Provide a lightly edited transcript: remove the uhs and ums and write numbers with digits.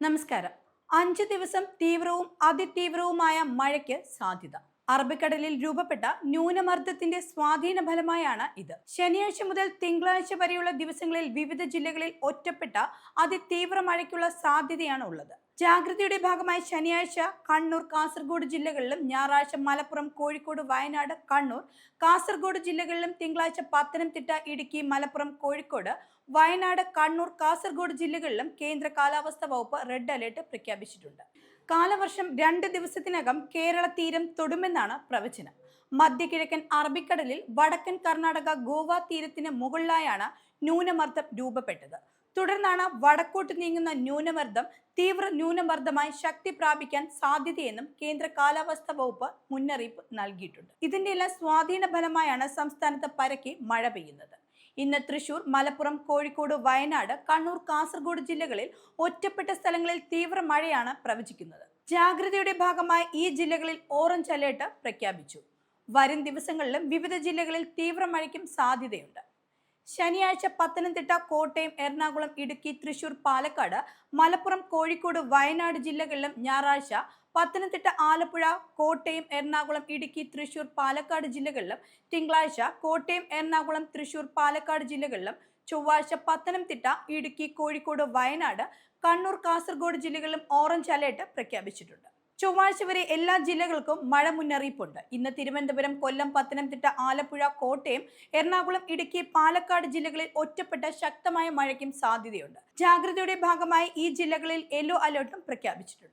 നമസ്കാരം. 5 ദിവസം തീവ്രവും അതിതീവ്രവുമായ മഴയ്ക്ക് സാധ്യത. അറബിക്കടലിൽ രൂപപ്പെട്ട ന്യൂനമർദ്ദത്തിന്റെ സ്വാധീന ഫലമായാണ് ഇത്. ശനിയാഴ്ച മുതൽ തിങ്കളാഴ്ച വരെയുള്ള ദിവസങ്ങളിൽ വിവിധ ജില്ലകളിൽ ഒറ്റപ്പെട്ട അതിതീവ്ര മഴയ്ക്കുള്ള സാധ്യതയാണ് ഉള്ളത്. ജാഗ്രതയുടെ ഭാഗമായി ശനിയാഴ്ച കണ്ണൂർ, കാസർഗോഡ് ജില്ലകളിലും ഞായറാഴ്ച മലപ്പുറം, കോഴിക്കോട്, വയനാട്, കണ്ണൂർ, കാസർഗോഡ് ജില്ലകളിലും തിങ്കളാഴ്ച പത്തനംതിട്ട, ഇടുക്കി, മലപ്പുറം, കോഴിക്കോട്, വയനാട്, കണ്ണൂർ, കാസർഗോഡ് ജില്ലകളിലും കേന്ദ്ര കാലാവസ്ഥാ വകുപ്പ് റെഡ് അലേർട്ട് പ്രഖ്യാപിച്ചിട്ടുണ്ട്. കാലവർഷം 2 ദിവസത്തിനകം കേരള തീരം തൊടുമെന്നാണ് പ്രവചനം. മധ്യകിഴക്കൻ അറബിക്കടലിൽ വടക്കൻ കർണാടക, ഗോവ തീരത്തിന് മുകളിലായാണ് ന്യൂനമർദ്ദം രൂപപ്പെട്ടത്. തുടർന്നാണ് വടക്കോട്ട് നീങ്ങുന്ന ന്യൂനമർദ്ദം തീവ്ര ന്യൂനമർദ്ദമായി ശക്തി പ്രാപിക്കാൻ സാധ്യതയെന്നും കേന്ദ്ര കാലാവസ്ഥാ വകുപ്പ് മുന്നറിയിപ്പ് നൽകിയിട്ടുണ്ട്. ഇതിന്റെ എല്ലാം സ്വാധീന ഫലമായാണ് സംസ്ഥാനത്ത് പരക്കെ മഴ പെയ്യുന്നത്. ഇന്ന് തൃശൂർ, മലപ്പുറം, കോഴിക്കോട്, വയനാട്, കണ്ണൂർ, കാസർഗോഡ് ജില്ലകളിൽ ഒറ്റപ്പെട്ട സ്ഥലങ്ങളിൽ തീവ്ര മഴയാണ് പ്രവചിക്കുന്നത്. ജാഗ്രതയുടെ ഭാഗമായി ഈ ജില്ലകളിൽ ഓറഞ്ച് അലേർട്ട് പ്രഖ്യാപിച്ചു. വരും ദിവസങ്ങളിലും വിവിധ ജില്ലകളിൽ തീവ്ര മഴയ്ക്കും സാധ്യതയുണ്ട്. ശനിയാഴ്ച പത്തനംതിട്ട, കോട്ടയം, എറണാകുളം, ഇടുക്കി, തൃശൂർ, പാലക്കാട്, മലപ്പുറം, കോഴിക്കോട്, വയനാട് ജില്ലകളിലും ഞായറാഴ്ച പത്തനംതിട്ട, ആലപ്പുഴ, കോട്ടയം, എറണാകുളം, ഇടുക്കി, തൃശൂർ, പാലക്കാട് ജില്ലകളിലും തിങ്കളാഴ്ച കോട്ടയം, എറണാകുളം, തൃശൂർ, പാലക്കാട് ജില്ലകളിലും ചൊവ്വാഴ്ച പത്തനംതിട്ട, ഇടുക്കി, കോഴിക്കോട്, വയനാട്, കണ്ണൂർ, കാസർഗോഡ് ജില്ലകളിലും ഓറഞ്ച് അലേർട്ട് പ്രഖ്യാപിച്ചിട്ടുണ്ട്. ചൊവ്വാഴ്ച വരെ എല്ലാ ജില്ലകൾക്കും മഴ മുന്നറിയിപ്പുണ്ട്. ഇന്ന് തിരുവനന്തപുരം, കൊല്ലം, പത്തനംതിട്ട, ആലപ്പുഴ, കോട്ടയം, എറണാകുളം, ഇടുക്കി, പാലക്കാട് ജില്ലകളിൽ ഒറ്റപ്പെട്ട ശക്തമായ മഴയ്ക്കും സാധ്യതയുണ്ട്. ജാഗ്രതയുടെ ഭാഗമായി ഈ ജില്ലകളിൽ യെല്ലോ അലേർട്ടും പ്രഖ്യാപിച്ചിട്ടുണ്ട്.